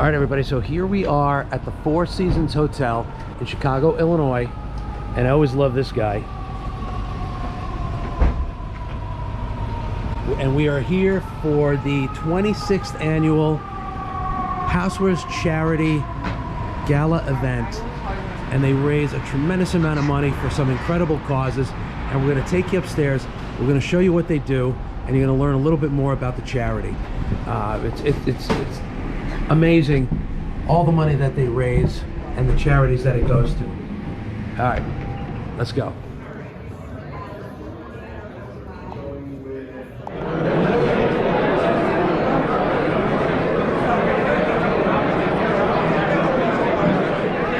All right, everybody, so here we are at the Four Seasons Hotel in Chicago, Illinois, and I always love this guy. And we are here for the 26th annual Housewares Charity Gala event, and they raise a tremendous amount of money for some incredible causes, and we're going to take you upstairs. We're going to show you what they do, and you're going to learn a little bit more about the charity. It's amazing, all the money that they raise and the charities that it goes to. All right, let's go.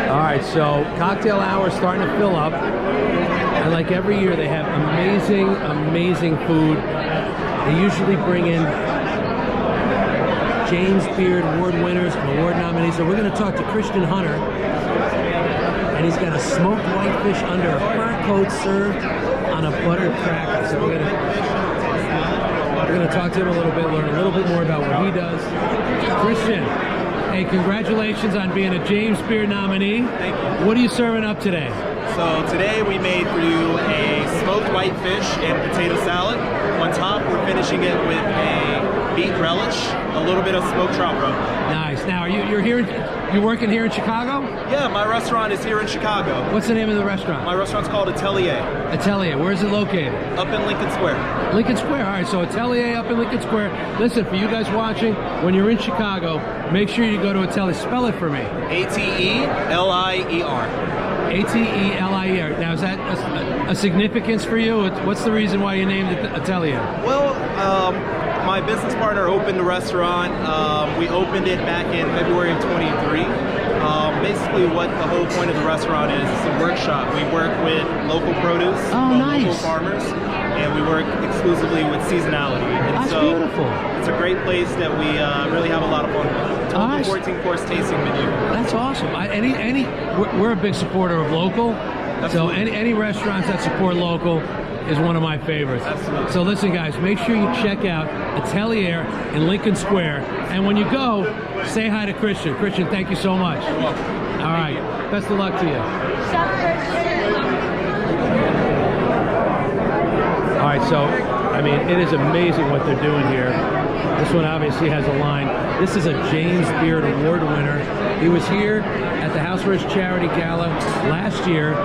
All right, so cocktail hour is starting to fill up, and like every year they have amazing food. They usually bring in James Beard Award winners and award nominees. So we're going to talk to Christian Hunter, and he's got a smoked whitefish under a fur coat served on a buttered cracker. So we're going to talk to him a little bit, learn a little bit more about what he does. Christian, hey, congratulations on being a James Beard nominee. Thank you. What are you serving up today? So today we made for you a smoked whitefish and potato salad. On top, we're finishing it with a beet relish, a little bit of smoked trout roe. Nice. Now, you're working here in Chicago? Yeah, my restaurant is here in Chicago. What's the name of the restaurant? My restaurant's called Atelier. Atelier. Where is it located? Up in Lincoln Square. Lincoln Square. All right, so Atelier up in Lincoln Square. Listen, for you guys watching, when you're in Chicago, make sure you go to Atelier. Spell it for me. A-T-E-L-I-E-R. A-T-E-L-I-E-R. Now, is that a significance for you? What's the reason why you named it Atelier? Well, my business partner opened the restaurant. We opened it back in February of 23. Basically what the whole point of the restaurant is, it's a workshop. We work with local produce, local farmers, and we work exclusively with seasonality. And That's so beautiful. It's a great place that we really have a lot of fun with. 14-course tasting menu. That's awesome. We're a big supporter of local. Absolutely. So any restaurants that support local is one of my favorites. Absolutely. So listen, guys, make sure you check out Atelier in Lincoln Square, and when you go, say hi to Christian. Christian, thank you so much. You're welcome. All right, best of luck to you. All right, so I mean, it is amazing what they're doing here. This one obviously has a line. This is a James Beard Award winner. He was here at the Housewares Charity Gala last year.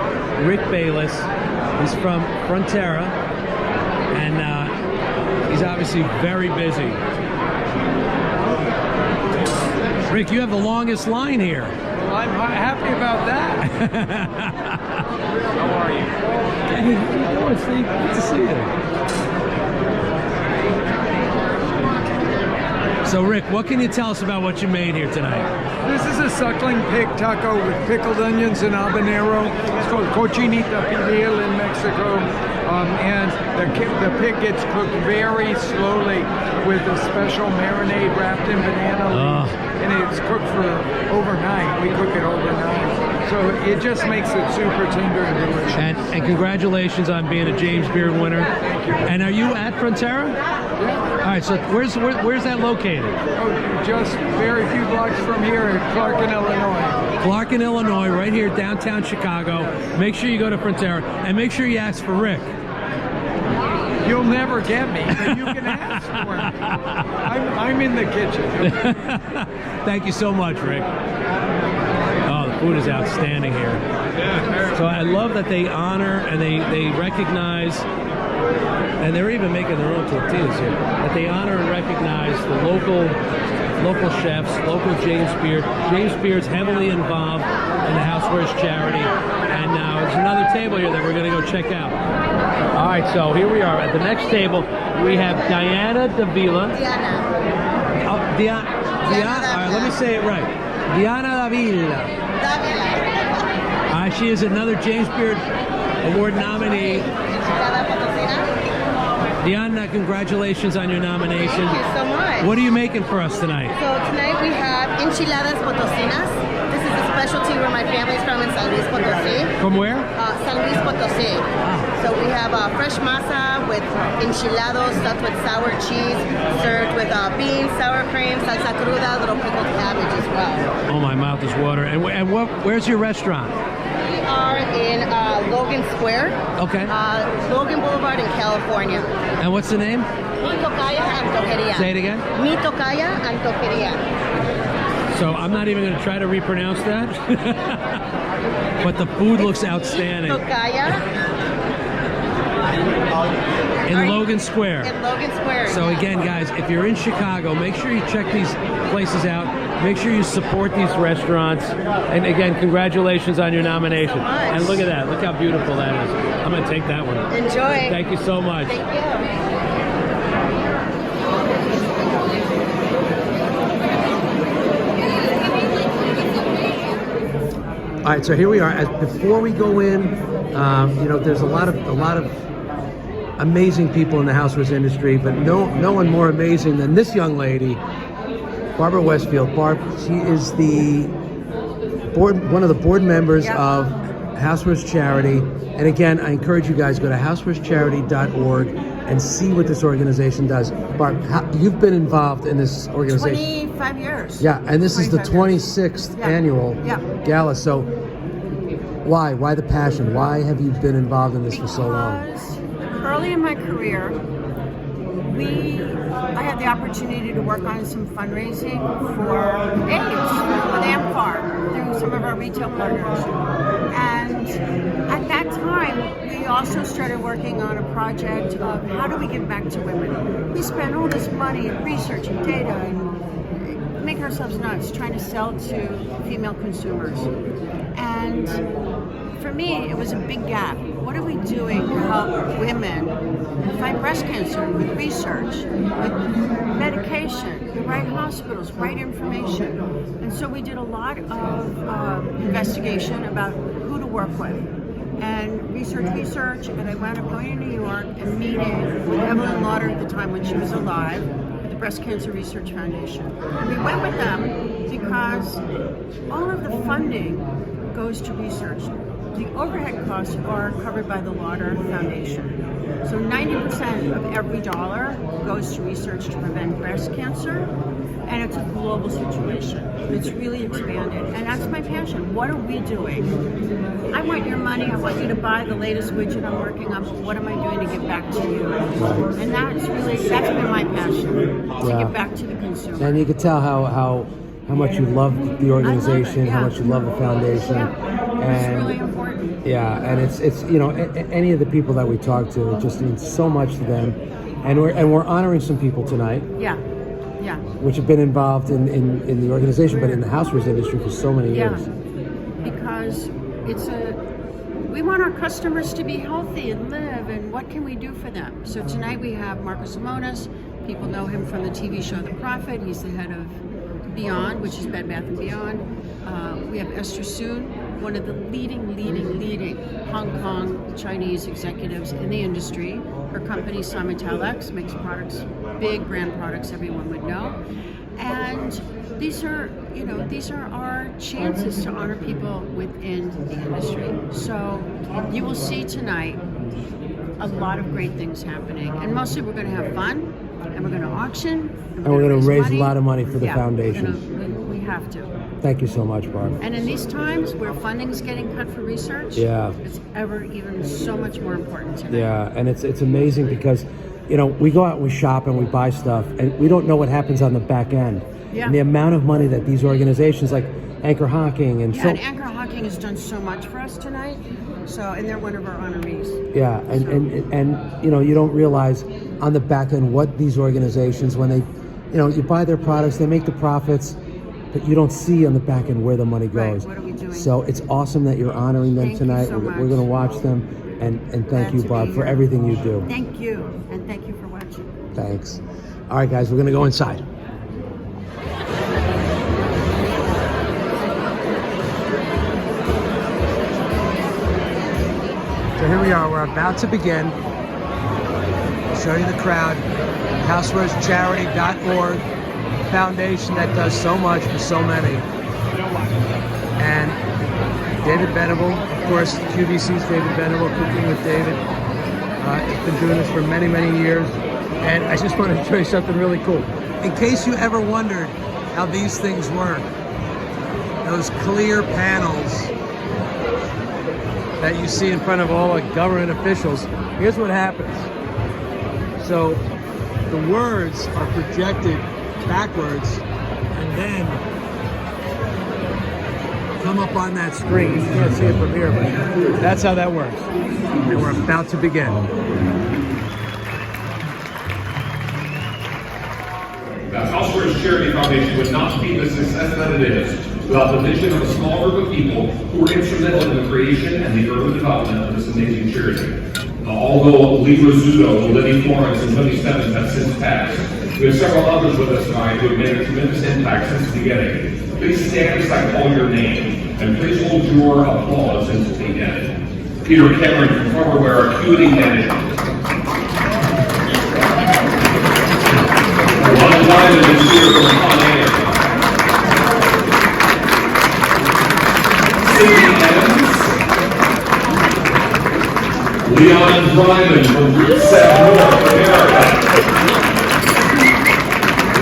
Rick Bayless. He's from Frontera, and he's obviously very busy. Rick, you have the longest line here. Well, I'm happy about that. How are you? Hey, how you doing, Steve? Good to see you. So, Rick, what can you tell us about what you made here tonight? This is a suckling pig taco with pickled onions and habanero. It's called cochinita pibil in Mexico. And the pig gets cooked very slowly with a special marinade wrapped in banana leaves. And it's cooked for overnight. We cook it overnight. So it just makes it super tender and delicious. And congratulations on being a James Beard winner. Thank you. And are you at Frontera? Yeah. All right, so where's that located? Oh, just very few blocks from here in Clarkin, Illinois. Clarkin, Illinois, right here downtown Chicago. Make sure you go to Frontera, and make sure you ask for Rick. You'll never get me, but you can ask for me. I'm in the kitchen. Thank you so much, Rick. Oh, the food is outstanding here. So I love that they honor and they recognize, and they're even making their own tortillas here, that they honor and recognize the local chefs, local James Beard. James Beard's heavily involved in the Housewares charity, and now there's another table here that we're going to go check out. All right, so here we are at the next table. We have Diana Davila. Diana. Oh, Diana. All right, let me say it right. Diana Davila. She is another James Beard Award nominee. Diana, congratulations on your nomination. Thank you so much. What are you making for us tonight? So tonight we have enchiladas potosinas. This is a specialty where my family's from in San Luis Potosí. From where? San Luis Potosí. Wow. So we have fresh masa with enchilados stuffed with sour cheese, served with beans, sour cream, salsa cruda, little pickled cabbage as well. Oh, my mouth is watering. And where's your restaurant? We are in Logan Square. Okay. Logan Boulevard in California. And what's the name? Mi Tocaya Antojeria. Say it again. Mi Tocaya Antojeria. So I'm not even going to try to repronounce that. But the food looks outstanding. Tocaya. In Logan Square. In Logan Square. So yeah. again, guys, if you're in Chicago, make sure you check these places out. Make sure you support these restaurants. And again, congratulations on your nomination. Thank you so much. And look at that. Look how beautiful that is. I'm going to take that one. Enjoy. Thank you so much. Thank you. All right, so here we are. Before we go in, you know, there's a lot of amazing people in the housewares industry, but no one more amazing than this young lady, Barbara Westfield. Barb, she is one of the board members of Housewares Charity. And again, I encourage you guys, go to housewarescharity.org and see what this organization does. Barb, you've been involved in this organization. 25 years. Yeah, and this is the 25 26th annual Gala. So why the passion? Why have you been involved in this for so long? Because early in my career, I had the opportunity to work on some fundraising for AIDS with AMFAR through some of our retail partners. And at that time, we also started working on a project of how do we give back to women. We spend all this money in research and data and make ourselves nuts trying to sell to female consumers. And for me, it was a big gap. What are we doing to help women fight breast cancer with research, with medication, the right hospitals, right information? And so we did a lot of investigation about who to work with. And research, and I wound up going to New York and meeting with Evelyn Lauder at the time when she was alive, at the Breast Cancer Research Foundation. And we went with them because all of the funding goes to research. The overhead costs are covered by the Lauder Foundation. So 90% of every dollar goes to research to prevent breast cancer, and it's a global situation. It's really expanded, and that's my passion. What are we doing? I want your money, I want you to buy the latest widget I'm working on, but what am I doing to give back to you? And that's been my passion, to give back to the consumer. And you could tell how much you love the organization, how much you love the foundation. It's really important. Yeah, and it's you know, any of the people that we talk to, it just means so much to them. And we're honoring some people tonight. Yeah. Which have been involved in the organization, but in the housewares industry for so many years. Because we want our customers to be healthy and live, and what can we do for them? So tonight we have Marcos Simonis. People know him from the TV show The Prophet. He's the head of Beyond, which is Bed Bath & Beyond. We have Esther Soon, one of the leading Hong Kong Chinese executives in the industry. Her company, Humanitarian, makes products, big brand products everyone would know. And these are our chances to honor people within the industry. So you will see tonight a lot of great things happening. And mostly we're going to have fun, and we're going to auction. And we're going to raise a lot of money for the foundation. We have to. Thank you so much, Barb. And in these times where funding is getting cut for research, it's ever even so much more important to me. Yeah, and it's amazing because, you know, we go out and we shop and we buy stuff, and we don't know what happens on the back end. Yeah. And the amount of money that these organizations like Anchor Hocking and and Anchor Hocking has done so much for us tonight. So, and they're one of our honorees. Yeah, and you know, you don't realize on the back end what these organizations, when they, you know, you buy their products, they make the profits, but you don't see on the back end where the money goes. Right, what are we doing? So it's awesome that you're honoring them Thank tonight. you so much. We're going to watch them, and thank Glad you, to Barb, be for here. everything you do. Thank you, and thank you for watching. Thanks. All right, guys, we're going to go inside. So here we are. We're about to begin. show you the crowd. HousewaresCharity.org, foundation that does so much for so many. And David Venable, of course, QVC's David Venable, Cooking with David. He's been doing this for many, many years. And I just want to show you something really cool. In case you ever wondered how these things work, those clear panels that you see in front of all the government officials, here's what happens. So the words are projected backwards and then come up on that screen. You can't see it from here, but that's how that works. And we're about to begin. The Housewares Charity Foundation would not be the success that it is without the vision of a small group of people who were instrumental in the creation and the early development of this amazing charity. Although Lee Rizzuto, Lenny Florence, and Tony Stebbins have since passed, we have several others with us tonight who have made a tremendous impact since the beginning. Please stand as I call your name, and please hold your applause until the end. Peter Cameron from Farmerware Acuity Management. Ron Lyman is here from Con Air. Sidney Evans. Leon Ryman from Route 7 North America.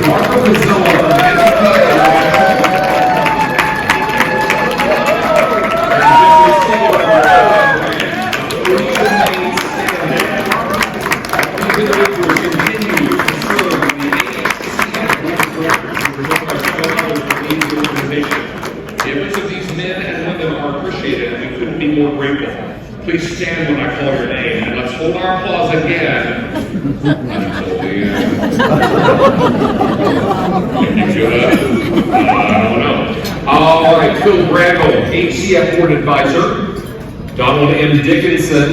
Marco Mazzola from more grateful. Please stand when I call your name, and let's hold our applause again until the end. I don't know. All right, Phil Braggle, HCF Board Advisor. Donald M. Dickinson.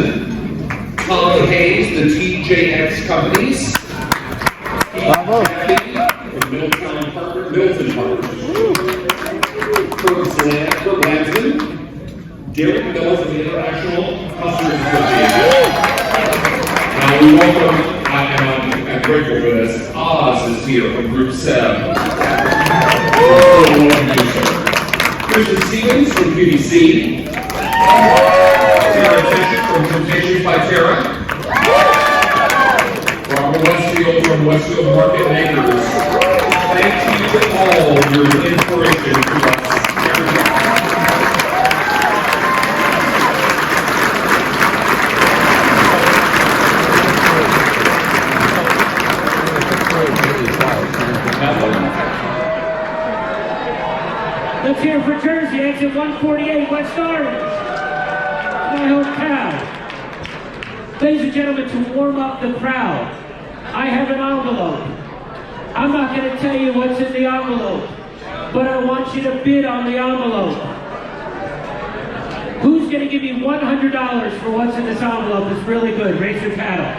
Tom Hayes, the TJX Companies. Bravo. Milton Partners. Curtis Lansman. Derek Mills of the International Customers Association. Now we welcome, I'm grateful for this, Oz is here from Group 7. Christian Stevens from QVC. Tara Fisher from Temptations by Tara. Robert Westfield from Westfield Market Makers. Thank you for all your inspiration to us. Let's hear it for Jersey, exit 148, West Orange. My hometown. Ladies and gentlemen, to warm up the crowd, I have an envelope. I'm not going to tell you what's in the envelope, but I want you to bid on the envelope. Who's going to give me $100 for what's in this envelope? It's really good. Raise your paddle.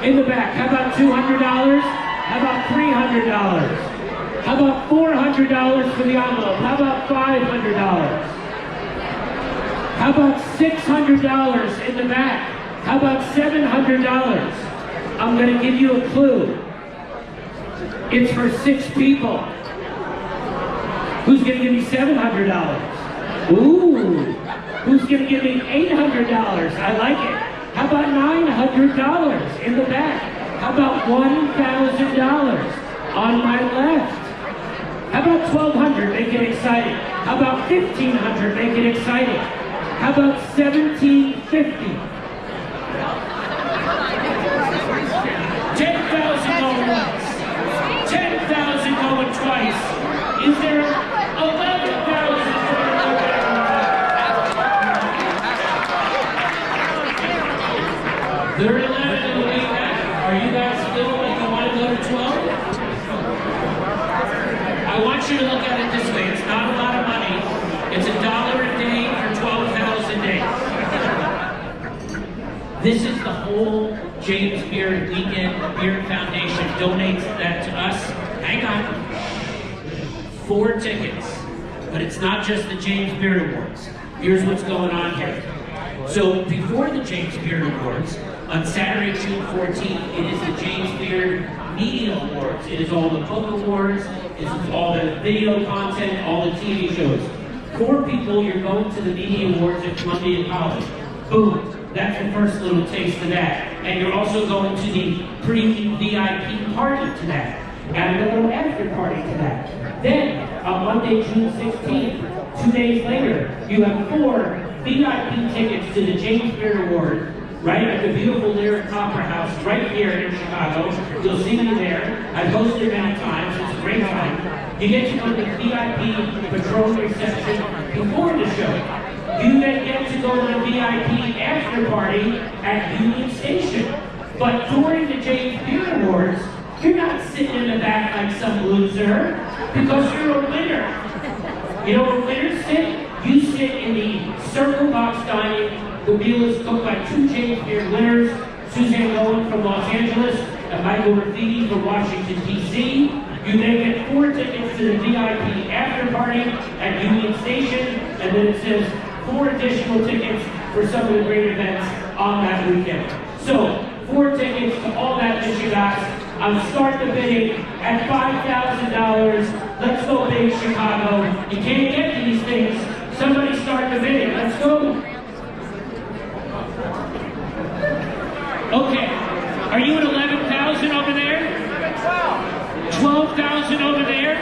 In the back, how about $200? How about $300? How about $400 for the envelope? How about $500? How about $600 in the back? How about $700? I'm going to give you a clue. It's for 6 people. Who's going to give me $700? Ooh. Who's going to give me $800? I like it. How about $900 in the back? How about $1,000 on my left? How about $1,200? Make it exciting. How about $1,500? Make it exciting. How about $1,750? $10,000 going once. $10,000 going twice. Is there $11,000? There are 11 in the way back. Are you guys still like you want to go to 12? I want you to look at it this way. It's not a lot of money. It's $1 a day for 12,000 days. This is the whole James Beard Weekend. The Beard Foundation donates that to us. Hang on. 4 tickets. But it's not just the James Beard Awards. Here's what's going on here. So before the James Beard Awards, On Saturday, June 14th, it is the James Beard Media Awards. It is all the book awards, it's all the video content, all the TV shows. 4 people, you're going to the Media Awards at Columbia College. Boom. That's the first little taste of that. And you're also going to the pre-VIP party to that. And a little after party to that. Then, on Monday, June 16th, 2 days later, you have 4 VIP tickets to the James Beard Award, right at the beautiful Lyric Opera House right here in Chicago. You'll see me there. I've hosted many times. It's a great time. You get to go to the VIP Patron reception before the show. You then get to go to the VIP after party at Union Station. But during the James Beard Awards, you're not sitting in the back like some loser, because you're a winner. You know where winners sit? You sit in the Circle Box Dining. The meal is cooked by 2 James Beard winners, Suzanne Owen from Los Angeles and Michael Rafiti from Washington, D.C. You then get 4 tickets to the VIP after party at Union Station, and then it says 4 additional tickets for some of the great events on that weekend. So, 4 tickets to all that you got. I'm starting the bidding at $5,000. Let's go big, Chicago. You can't get these things. Somebody start the bidding. Let's go. Okay. Are you at 11,000 over there? 12,000 over there?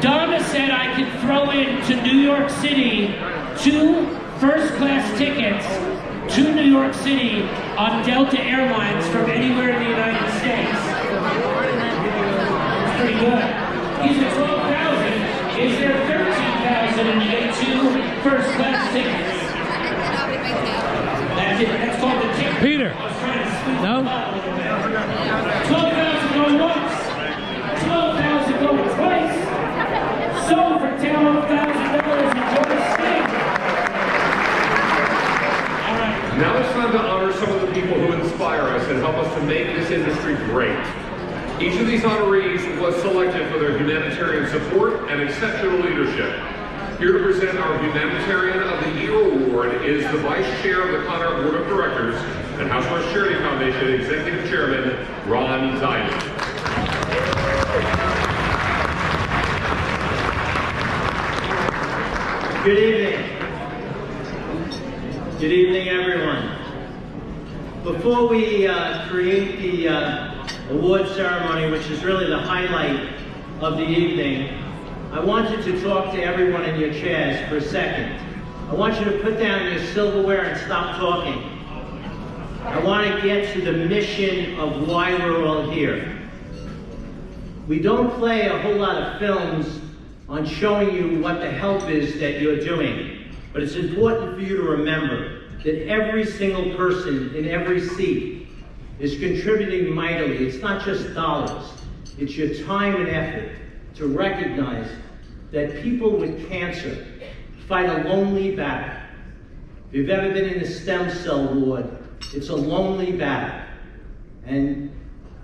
Donna said I could throw in to New York City 2 first-class tickets to New York City on Delta Airlines from anywhere in the United States. That's pretty good. He's at 12,000. Is there 13,000 and you get 2 first-class tickets? That's it. That's called the ticket. Peter. I was trying to squeeze No? 12,000 going once. 12,000 going twice. So for $12,000, enjoy the sting. All right. Now it's time to honor some of the people who inspire us and help us to make this industry great. Each of these honorees was selected for their humanitarian support and exceptional leadership. Here to present our Humanitarian of the Year Award is the Vice Chair of the Conner Board of Directors and Housewares Charity Foundation Executive Chairman, Ron Diamond. Good evening. Good evening, everyone. Before we create the award ceremony, which is really the highlight of the evening, I wanted to talk to everyone in your chairs for a second. I want you to put down your silverware and stop talking. I want to get to the mission of why we're all here. We don't play a whole lot of films on showing you what the help is that you're doing, but it's important for you to remember that every single person in every seat is contributing mightily. It's not just dollars, it's your time and effort to recognize that people with cancer fight a lonely battle. If you've ever been in a stem cell ward, it's a lonely battle. And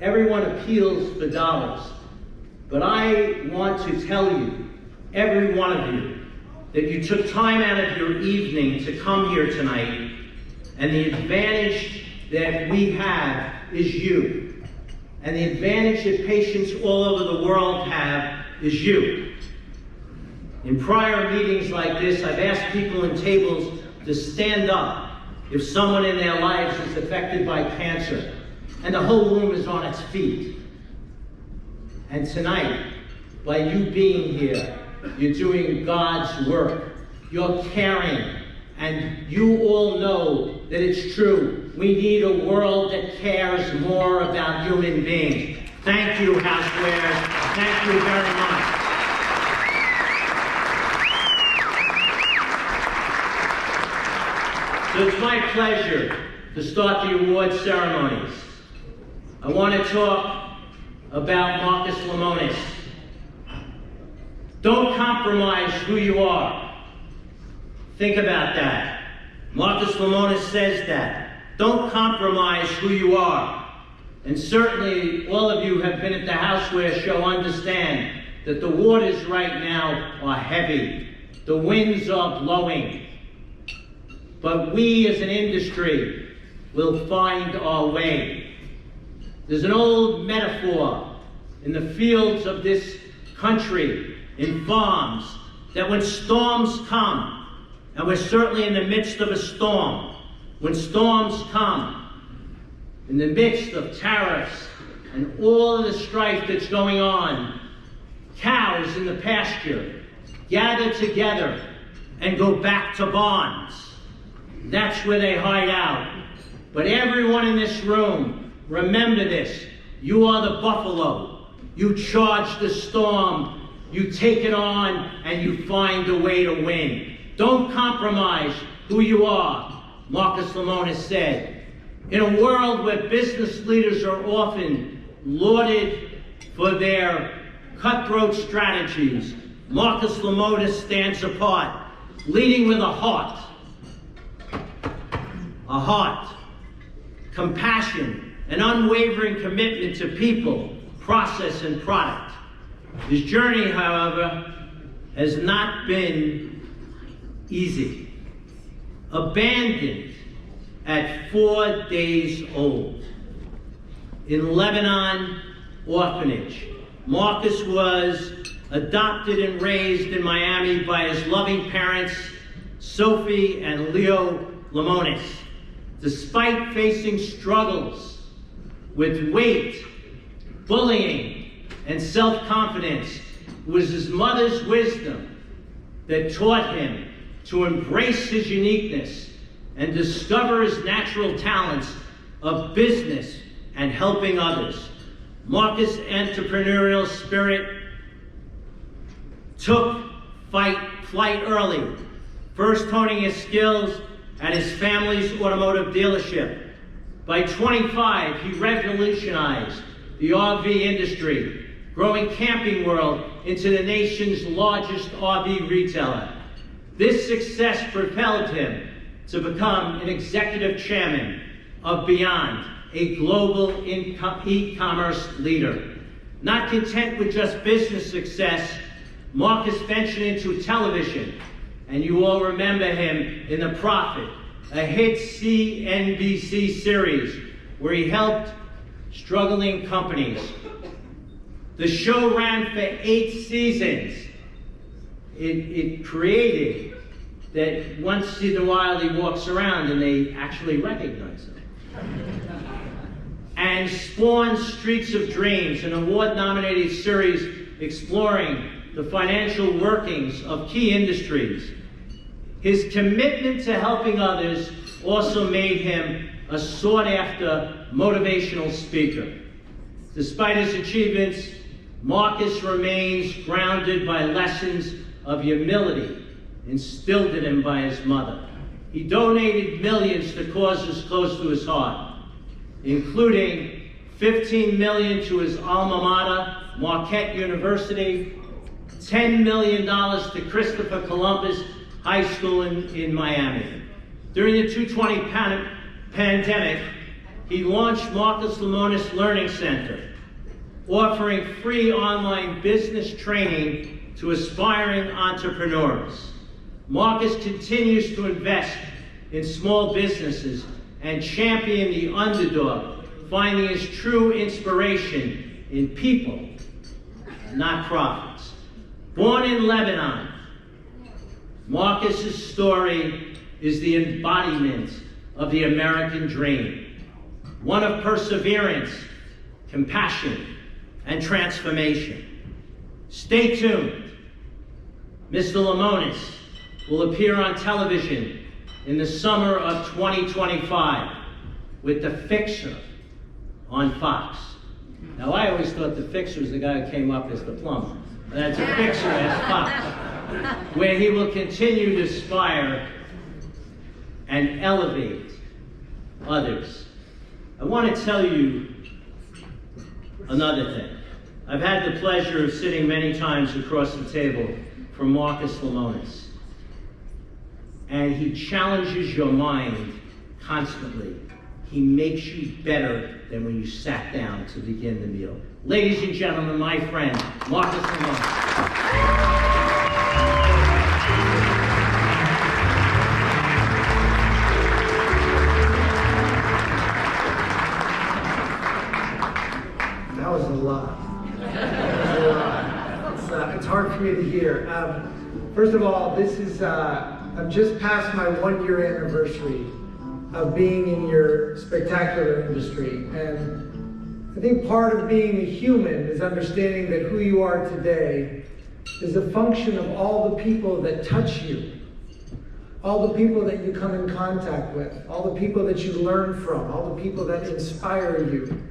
everyone appeals for dollars. But I want to tell you, every one of you, that you took time out of your evening to come here tonight, and the advantage that we have is you. And the advantage that patients all over the world have is you. In prior meetings like this, I've asked people in tables to stand up if someone in their lives is affected by cancer, and the whole room is on its feet. And tonight, by you being here, you're doing God's work. You're caring, and you all know that it's true. We need a world that cares more about human beings. Thank you, Housewares. Thank you very much. So it's my pleasure to start the award ceremonies. I want to talk about Marcus Lemonis. Don't compromise who you are. Think about that. Marcus Lemonis says that. Don't compromise who you are. And certainly all of you have been at the Housewares show understand that the waters right now are heavy. The winds are blowing. But we as an industry we'll find our way. There's an old metaphor in the fields of this country, in farms, that when storms come, and we're certainly in the midst of a storm, when storms come, in the midst of tariffs and all of the strife that's going on, cows in the pasture gather together and go back to barns. That's where they hide out. But everyone in this room, remember this: you are the buffalo. You charge the storm, you take it on, and you find a way to win. Don't compromise who you are, Marcus Lemonis said. In a world where business leaders are often lauded for their cutthroat strategies, Marcus Lemonis stands apart, leading with a heart, compassion, an unwavering commitment to people, process, and product. His journey, however, has not been easy. Abandoned at 4 days old in Lebanon orphanage, Marcus was adopted and raised in Miami by his loving parents, Sophie and Leo Lemonis. Despite facing struggles with weight, bullying, and self-confidence, it was his mother's wisdom that taught him to embrace his uniqueness and discover his natural talents of business and helping others. Marcus' entrepreneurial spirit took flight early, first honing his skills at his family's automotive dealership. By 25, he revolutionized the RV industry, growing Camping World into the nation's largest RV retailer. This success propelled him to become an executive chairman of Beyond, a global e-commerce leader. Not content with just business success, Marcus ventured into television, and you all remember him in The Prophet, a hit CNBC series where he helped struggling companies. The show ran for 8 seasons. It created that once in a while he walks around and they actually recognize him. And spawned Streets of Dreams, an award-nominated series exploring the financial workings of key industries. His commitment to helping others also made him a sought-after motivational speaker. Despite his achievements, Marcus remains grounded by lessons of humility instilled in him by his mother. He donated millions to causes close to his heart, including $15 million to his alma mater, Marquette University, $10 million to Christopher Columbus High School in Miami. During the 2020 pandemic, he launched Marcus Lemonis Learning Center, offering free online business training to aspiring entrepreneurs. Marcus continues to invest in small businesses and champion the underdog, finding his true inspiration in people, not profits. Born in Lebanon, Marcus's story is the embodiment of the American dream, one of perseverance, compassion, and transformation. Stay tuned. Mr. Lemonis will appear on television in the summer of 2025 with The Fixer on Fox. Now, I always thought The Fixer was the guy who came up as the plumber. That's A Fixer as Fox, where he will continue to inspire and elevate others. I want to tell you another thing. I've had the pleasure of sitting many times across the table from Marcus Lemonis, and he challenges your mind constantly. He makes you better than when you sat down to begin the meal. Ladies and gentlemen, my friend, Marcus Lemonis. It's hard for me to hear. First of all, this is, I'm just past my 1-year anniversary of being in your spectacular industry. And I think part of being a human is understanding that who you are today is a function of all the people that touch you, all the people that you come in contact with, all the people that you learn from, all the people that inspire you.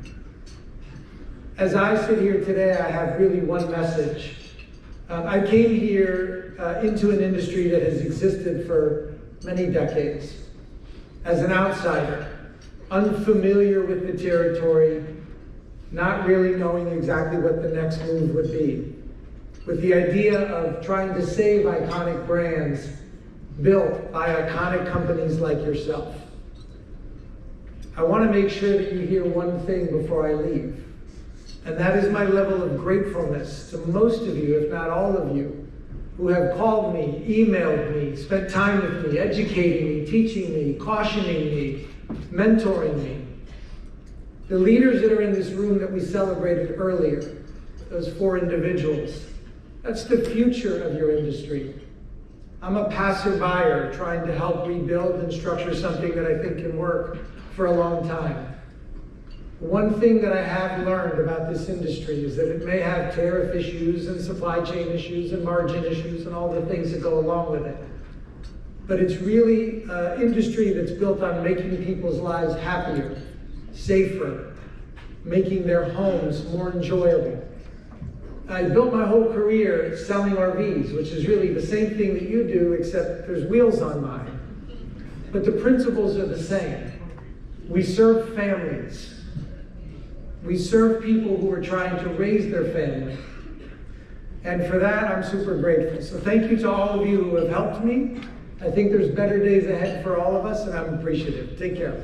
As I sit here today, I have really one message. I came here into an industry that has existed for many decades as an outsider, unfamiliar with the territory, not really knowing exactly what the next move would be, with the idea of trying to save iconic brands built by iconic companies like yourself. I want to make sure that you hear one thing before I leave, and that is my level of gratefulness to most of you, if not all of you, who have called me, emailed me, spent time with me, educating me, teaching me, cautioning me, mentoring me. The leaders that are in this room that we celebrated earlier, those 4 individuals, that's the future of your industry. I'm a passerby trying to help rebuild and structure something that I think can work for a long time. One thing that I have learned about this industry is that it may have tariff issues and supply chain issues and margin issues and all the things that go along with it. But it's really an industry that's built on making people's lives happier, safer, making their homes more enjoyable. I built my whole career selling RVs, which is really the same thing that you do, except there's wheels on mine. But the principles are the same. We serve families. We serve people who are trying to raise their family. And for that, I'm super grateful. So thank you to all of you who have helped me. I think there's better days ahead for all of us, and I'm appreciative. Take care.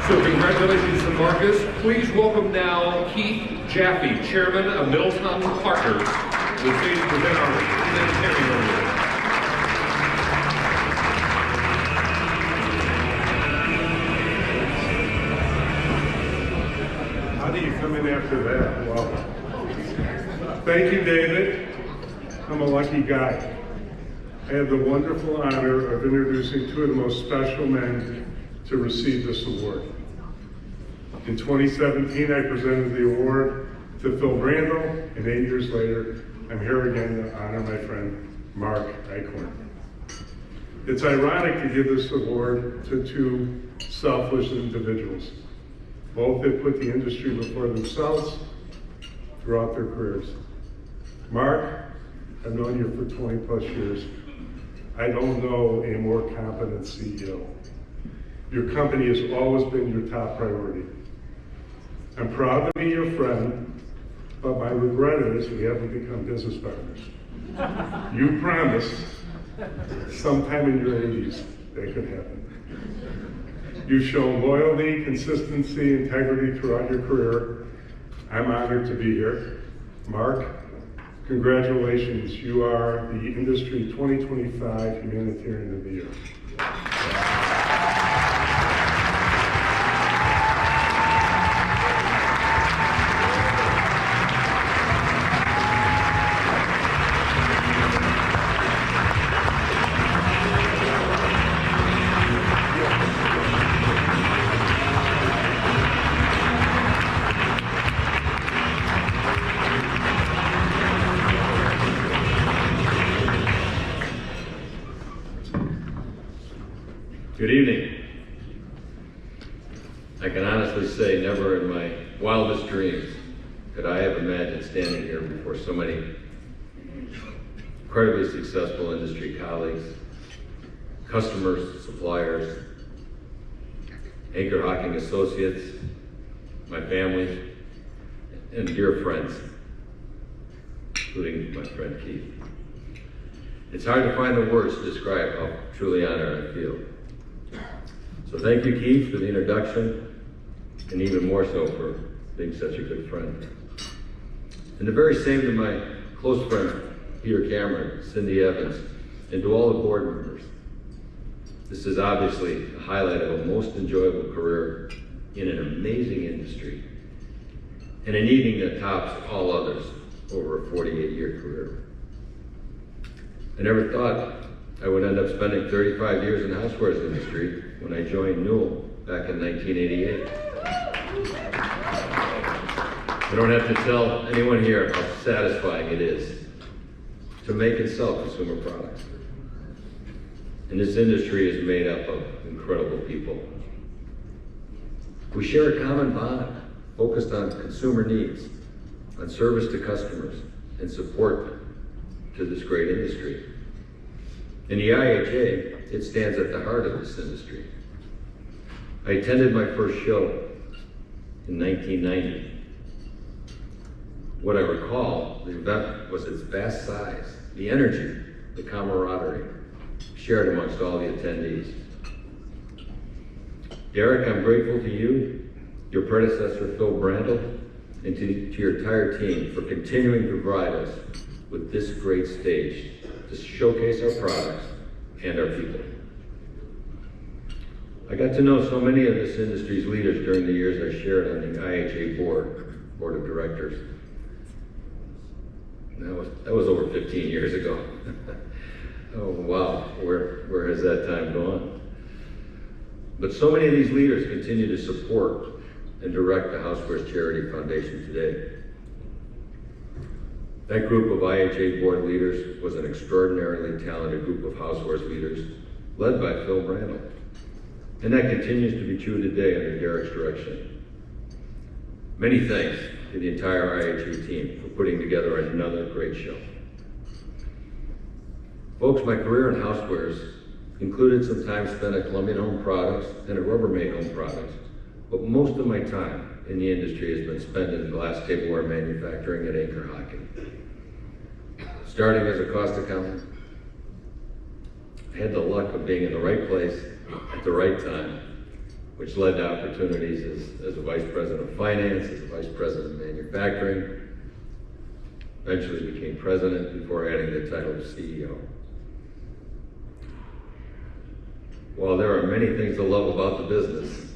So congratulations to Marcus. Please welcome now Keith Jaffe, Chairman of Middletown Partners, the stage to present our Humanitarian Award. How do you come in after that? Well, thank you, David. I'm a lucky guy. I have the wonderful honor of introducing 2 of the most special men to receive this award. In 2017, I presented the award to Phil Brandel, and 8 years later, I'm here again to honor my friend, Mark Eichhorn. It's ironic to give this award to 2 selfless individuals. Both have put the industry before themselves throughout their careers. Mark, I've known you for 20 plus years. I don't know a more competent CEO. Your company has always been your top priority. I'm proud to be your friend, but my regret is we haven't become business partners. You promised sometime in your 80s that could happen. You've shown loyalty, consistency, integrity throughout your career. I'm honored to be here. Mark, congratulations. You are the Industry 2025 Humanitarian of the Year. Good evening. I can honestly say never in my wildest dreams could I have imagined standing here before so many incredibly successful industry colleagues, customers, suppliers, Anchor Hocking associates, my family, and dear friends, including my friend Keith. It's hard to find the words to describe how truly honored I feel. So thank you, Keith, for the introduction, and even more so for being such a good friend. And the very same to my close friends, Peter Cameron, Cindy Evans, and to all the board members. This is obviously a highlight of a most enjoyable career in an amazing industry and an evening that tops all others over a 48-year career. I never thought I would end up spending 35 years in the housewares industry when I joined Newell back in 1988. I don't have to tell anyone here how satisfying it is to make and sell consumer products. And this industry is made up of incredible people. We share a common bond focused on consumer needs, on service to customers, and support to this great industry. In the IHA, it stands at the heart of this industry. I attended my first show in 1990. What I recall, the event was its vast size, the energy, the camaraderie shared amongst all the attendees. Derek, I'm grateful to you, your predecessor Phil Brandel, and to your entire team for continuing to provide us with this great stage to showcase our products and our people. I got to know so many of this industry's leaders during the years I shared on the IHA board of directors. And that was over 15 years ago. Oh wow, where has that time gone? But so many of these leaders continue to support and direct the Housewares Charity Foundation today. That group of IHA board leaders was an extraordinarily talented group of housewares leaders led by Phil Brandel. And that continues to be true today under Derek's direction. Many thanks to the entire IHA team for putting together another great show. Folks, my career in housewares included some time spent at Colombian Home Products and at Rubbermaid Home Products, but most of my time in the industry has been spent in glass tableware manufacturing at Anchor Hockey. Starting as a cost accountant, I had the luck of being in the right place at the right time, which led to opportunities as a vice president of finance, as a vice president of manufacturing, eventually became president before adding the title of CEO. While there are many things to love about the business,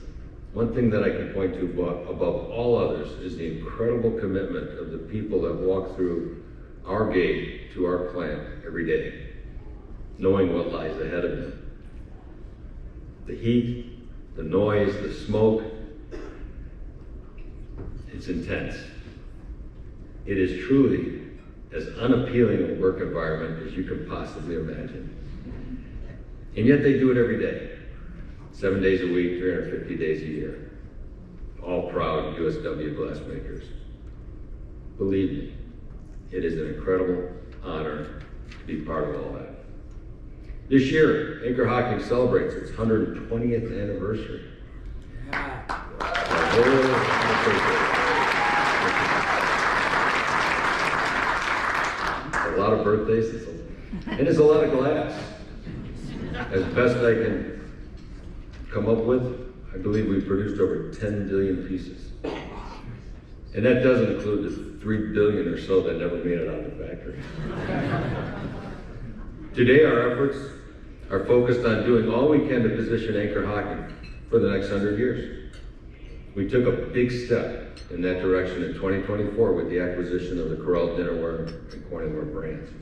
one thing that I can point to above all others is the incredible commitment of the people that walk through our gate to our plant every day, knowing what lies ahead of them. The heat, the noise, the smoke, it's intense. It is truly as unappealing a work environment as you can possibly imagine. And yet they do it every day, 7 days a week, 350 days a year. All proud USW glassmakers. Believe me, it is an incredible honor to be part of all that. This year, Anchor Hockey celebrates its 120th anniversary. A lot of birthdays, and it's a lot of glass. As best I can come up with, I believe we produced over 10 billion pieces. And that doesn't include the 3 billion or so that never made it out of the factory. Today, our efforts are focused on doing all we can to position Anchor Hockey for the next 100 years. We took a big step in that direction in 2024 with the acquisition of the Corral Dinnerware and Corningware brands.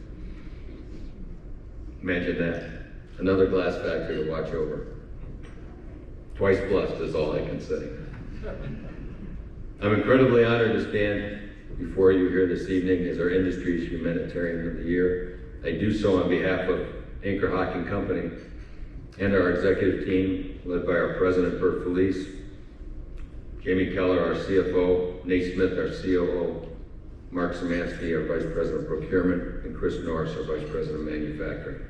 Imagine that, another glass factory to watch over. Twice blessed is all I can say. I'm incredibly honored to stand before you here this evening as our industry's Humanitarian of the Year. I do so on behalf of Anchor Hockey Company and our executive team, led by our president, Bert Felice, Jamie Keller, our CFO, Nate Smith, our COO, Mark Szymanski, our vice president of procurement, and Chris Norris, our vice president of manufacturing.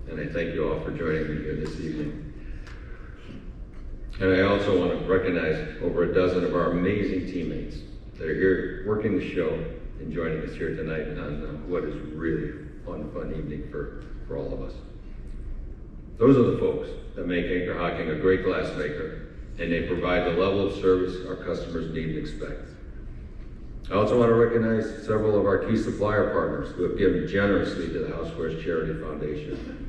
And I thank you all for joining me here this evening. And I also want to recognize over a dozen of our amazing teammates that are here working the show and joining us here tonight on what is really a fun evening for all of us. Those are the folks that make Anchor Hockey a great glass maker, and they provide the level of service our customers need and expect. I also want to recognize several of our key supplier partners who have given generously to the Housewares Charity Foundation.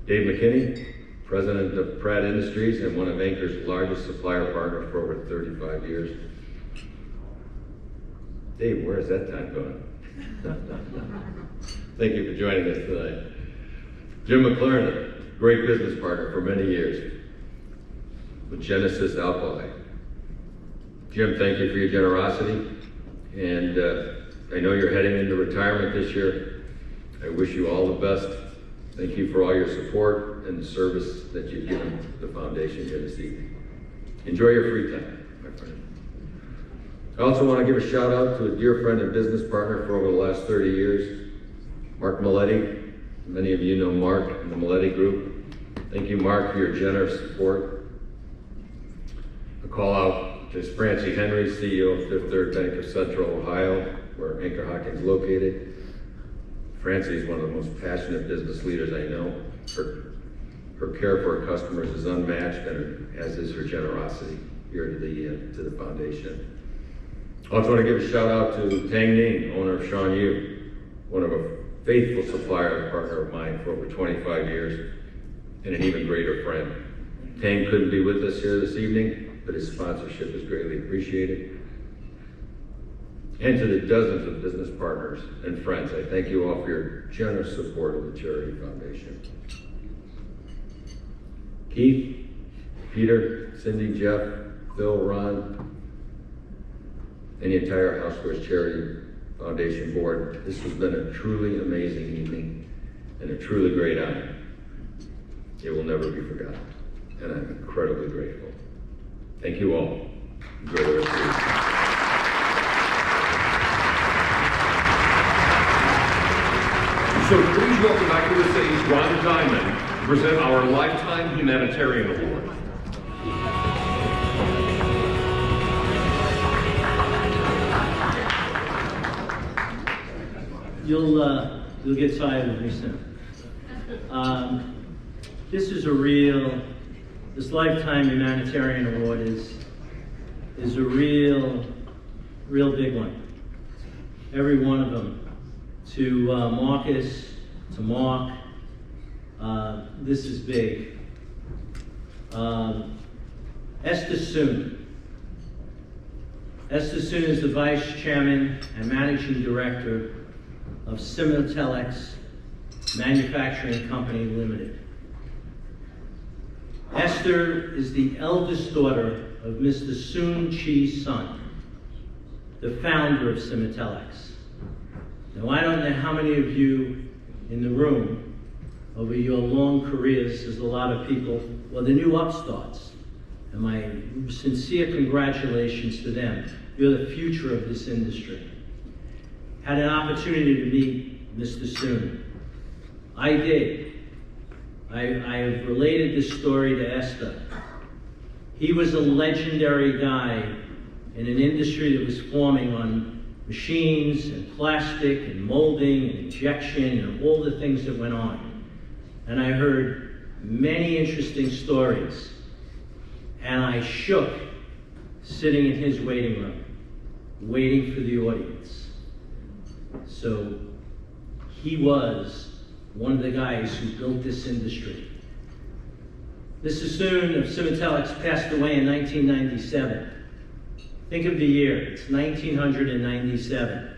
Dave McKinney, president of Pratt Industries and one of Anchor's largest supplier partners for over 35 years. Dave, where's that time going? Thank you for joining us tonight. Jim McLaren, great business partner for many years with Genesis Alkali. Jim, thank you for your generosity, and I know you're heading into retirement this year. I wish you all the best. Thank you for all your support and the service that you've given the foundation here this evening. Enjoy your free time, my friend. I also want to give a shout out to a dear friend and business partner for over the last 30 years, Mark Maletti. Many of you know Mark and the Maletti Group. Thank you, Mark, for your generous support. A call out to Francie Henry, CEO of Fifth Third Bank of Central Ohio, where Anchor Hawkins is located. Francie is one of the most passionate business leaders I know. Her care for her customers is unmatched, and as is her generosity here to the foundation. I also want to give a shout out to Tang Ning, owner of Sean Yu, one of a faithful supplier and partner of mine for over 25 years, and an even greater friend. Tang couldn't be with us here this evening, but his sponsorship is greatly appreciated. And to the dozens of business partners and friends, I thank you all for your generous support of the Charity Foundation. Keith, Peter, Cindy, Jeff, Phil, Ron, and the entire Housewares Charity Foundation board, this has been a truly amazing evening and a truly great honor. It will never be forgotten, and I'm incredibly grateful. Thank you all. Enjoy the rest of your evening. So please welcome back to the stage Ron Diamond to present our Lifetime Humanitarian Award. You'll get tired of me soon. This Lifetime Humanitarian Award is a real big one. Every one of them. To Marcus, to Mark, this is big. Esther Soon. Esther Soon is the Vice Chairman and Managing Director of Humanitarian Manufacturing Company Limited. Esther is the eldest daughter of Mr. Soon Chi's son, the founder of Humanitarian. Now, I don't know how many of you in the room, over your long careers, there's a lot of people, well, the new upstarts, and my sincere congratulations to them. You're the future of this industry. Had an opportunity to meet Mr. Soon. I did. I have related this story to Esther. He was a legendary guy in an industry that was forming on machines and plastic and molding and injection and all the things that went on. And I heard many interesting stories. And I shook sitting in his waiting room, waiting for the audience. So he was one of the guys who built this industry. Mr. Soon of Humanitarian passed away in 1997. Think of the year, it's 1997.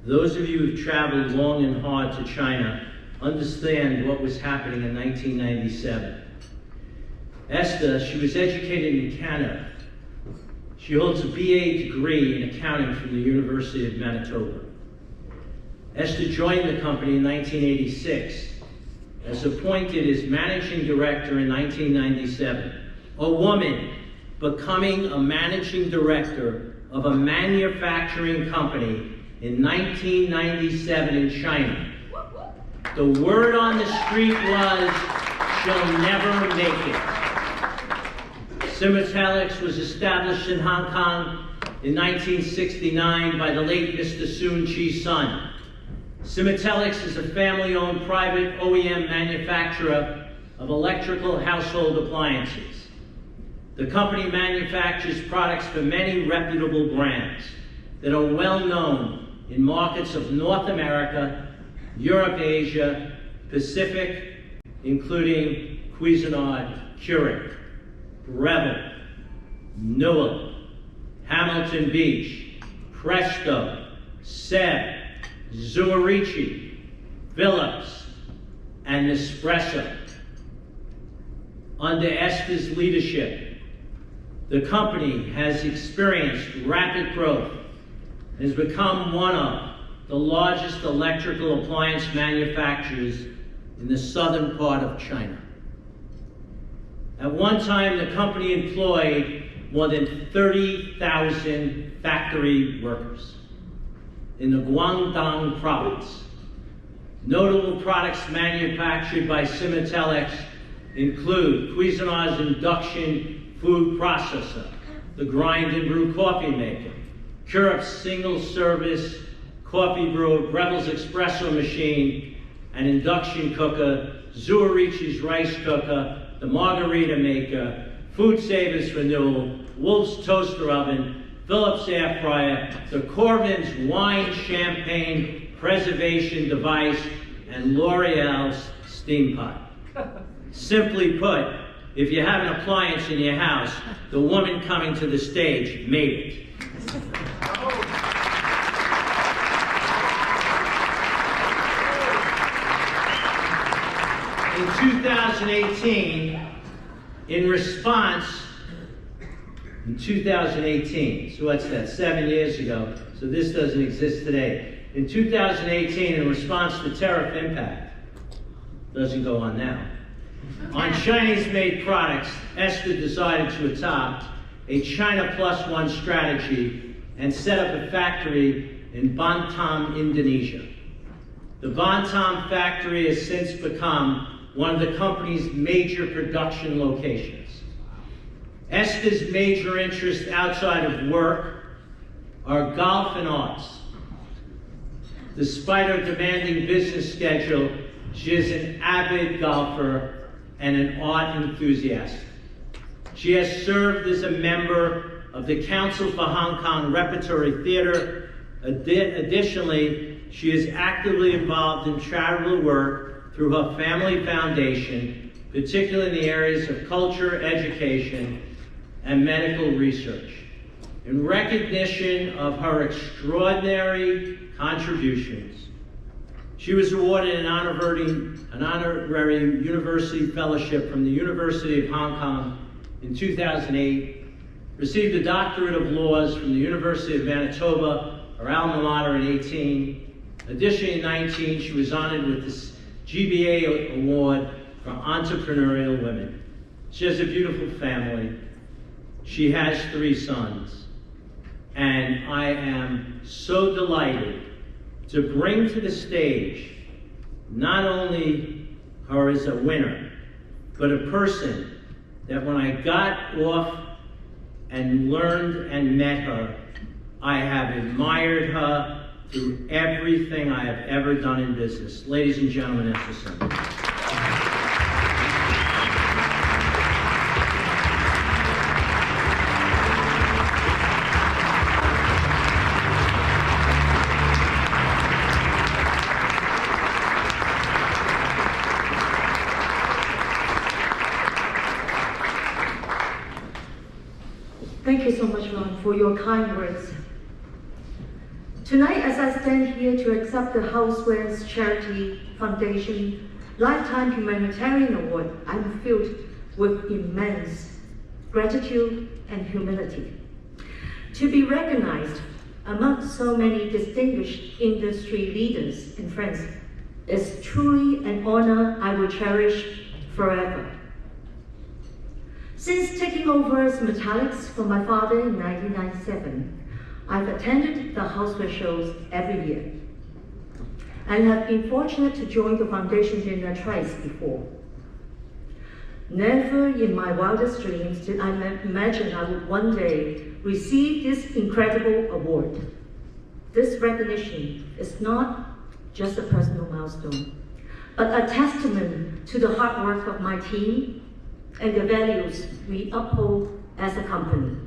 Those of you who've traveled long and hard to China understand what was happening in 1997. Esther, she was educated in Canada. She holds a BA degree in accounting from the University of Manitoba. Esther joined the company in 1986, was appointed as managing director in 1997. A woman becoming a managing director of a manufacturing company in 1997 in China. The word on the street was, she'll never make it. Humanitarian was established in Hong Kong in 1969 by the late Mr. Soon Chi's son. Humanitarian is a family-owned private OEM manufacturer of electrical household appliances. The company manufactures products for many reputable brands that are well known in markets of North America, Europe, Asia, Pacific, including Cuisinart, Keurig, Breville, Newell, Hamilton Beach, Presto, Seb, Zuarici, Phillips, and Nespresso. Under Esther's leadership, the company has experienced rapid growth and has become one of the largest electrical appliance manufacturers in the southern part of China. At one time, the company employed more than 30,000 factory workers in the Guangdong province. Notable products manufactured by Simitelex include Cuisinart's induction food processor, the grind and brew coffee maker, Keurig's single-service coffee brewer, Breville's espresso machine, an induction cooker, Zuarici's rice cooker, the margarita maker, Food Savers for Newell, Wolf's toaster oven, Phillips air fryer, the Corvin's wine champagne preservation device, and L'Oreal's steam pot. Simply put, if you have an appliance in your house, the woman coming to the stage made it. In 2018, in response, so what's that, 7 years ago, so this doesn't exist today. In 2018, in response to tariff impact, doesn't go on now, on Chinese-made products, Esther decided to adopt a China Plus One strategy and set up a factory in Batam, Indonesia. The Batam factory has since become one of the company's major production locations. Esther's major interests outside of work are golf and arts. Despite her demanding business schedule, she is an avid golfer and an art enthusiast. She has served as a member of the Council for Hong Kong Repertory Theatre. Additionally, she is actively involved in charitable work through her family foundation, particularly in the areas of culture, education, and medical research. In recognition of her extraordinary contributions, she was awarded an honorary university fellowship from the University of Hong Kong in 2008, received a doctorate of laws from the University of Manitoba, her alma mater, in 2018. Additionally, in 2019, she was honored with the GBA Award for Entrepreneurial Women. She has a beautiful family. She has 3 sons. And I am so delighted to bring to the stage not only her as a winner, but a person that when I got off and learned and met her, I have admired her through everything I have ever done in business. Ladies and gentlemen, Esther Simmons. Thank you so much, Ron, for your kind words. Tonight, as I stand here to accept the Housewares Charity Foundation Lifetime Humanitarian Award, I'm filled with immense gratitude and humility. To be recognized among so many distinguished industry leaders and friends is truly an honor I will cherish forever. Since taking over Simitelex from my father in 1997, I've attended the Housewares shows every year and have been fortunate to join the foundation dinner twice before. Never in my wildest dreams did I imagine I would one day receive this incredible award. This recognition is not just a personal milestone, but a testament to the hard work of my team and the values we uphold as a company.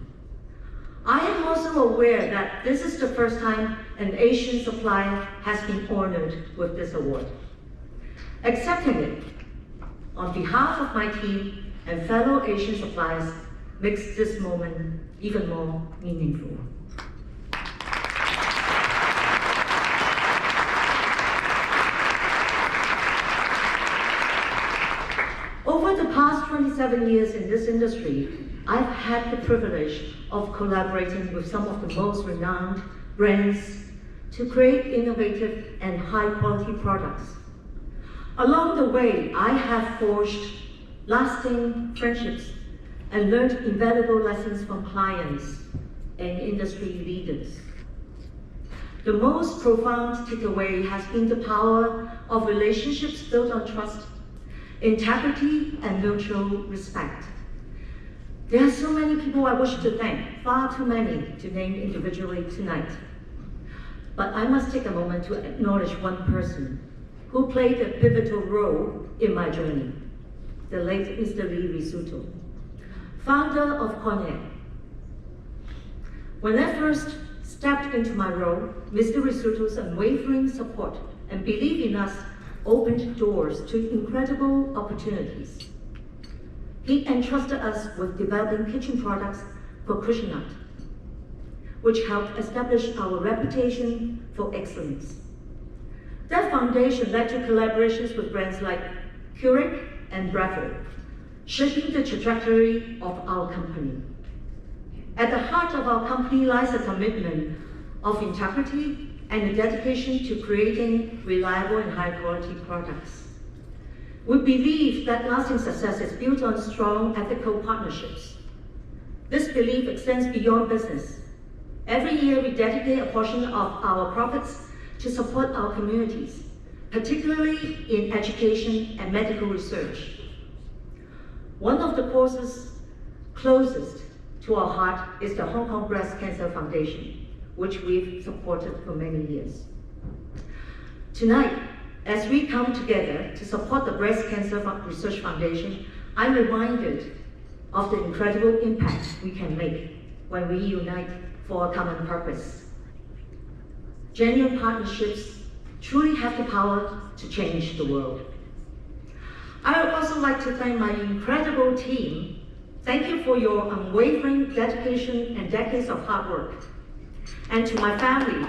I am also aware that this is the first time an Asian supplier has been honored with this award. Accepting it on behalf of my team and fellow Asian suppliers, makes this moment even more meaningful. Over the past 27 years in this industry, I've had the privilege of collaborating with some of the most renowned brands to create innovative and high-quality products. Along the way, I have forged lasting friendships and learned invaluable lessons from clients and industry leaders. The most profound takeaway has been the power of relationships built on trust, integrity, and mutual respect. There are so many people I wish to thank, far too many to name individually tonight. But I must take a moment to acknowledge one person who played a pivotal role in my journey, the late Mr. Lee Risotto, founder of Culinary. When I first stepped into my role, Mr. Risotto's unwavering support and belief in us opened doors to incredible opportunities. He entrusted us with developing kitchen products for Cucinary, which helped establish our reputation for excellence. That foundation led to collaborations with brands like Keurig and Bravo, shaping the trajectory of our company. At the heart of our company lies a commitment of integrity and a dedication to creating reliable and high-quality products. We believe that lasting success is built on strong ethical partnerships. This belief extends beyond business. Every year, we dedicate a portion of our profits to support our communities, particularly in education and medical research. One of the causes closest to our heart is the Hong Kong Breast Cancer Foundation, which we've supported for many years. Tonight, as we come together to support the Breast Cancer Research Foundation, I'm reminded of the incredible impact we can make when we unite for a common purpose. Genuine partnerships truly have the power to change the world. I would also like to thank my incredible team. Thank you for your unwavering dedication and decades of hard work. And to my family,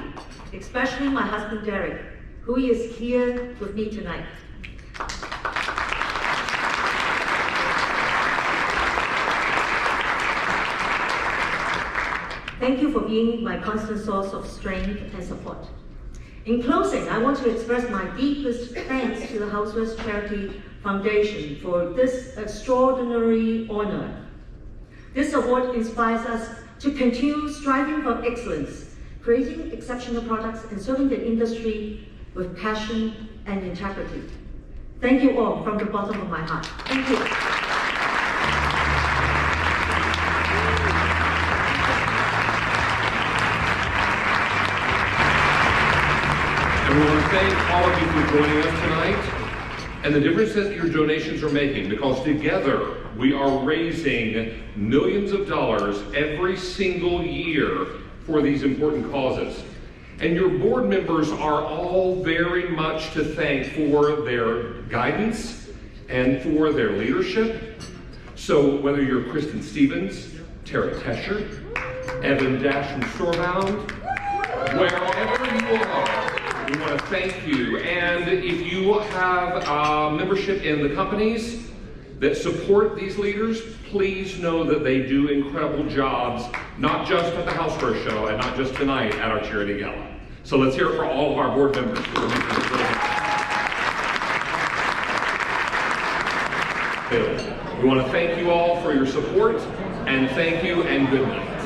especially my husband Derek, who is here with me tonight. Thank you for being my constant source of strength and support. In closing, I want to express my deepest thanks to the Housewares Charity Foundation for this extraordinary honor. This award inspires us to continue striving for excellence, creating exceptional products and serving the industry with passion and integrity. Thank you all from the bottom of my heart. Thank you. And we want to thank all of you for joining us tonight and the difference that your donations are making, because together we are raising millions of dollars every single year for these important causes. And your board members are all very much to thank for their guidance and for their leadership. So whether you're Kristen Stevens, Tara Tesher, Evan Dash and Storbound, wherever you are, we want to thank you. And if you have membership in the companies that support these leaders, please know that they do incredible jobs, not just at the Housewares show and not just tonight at our charity gala. So let's hear it for all of our board members who are making this. We want to thank you all for your support, and thank you and good night.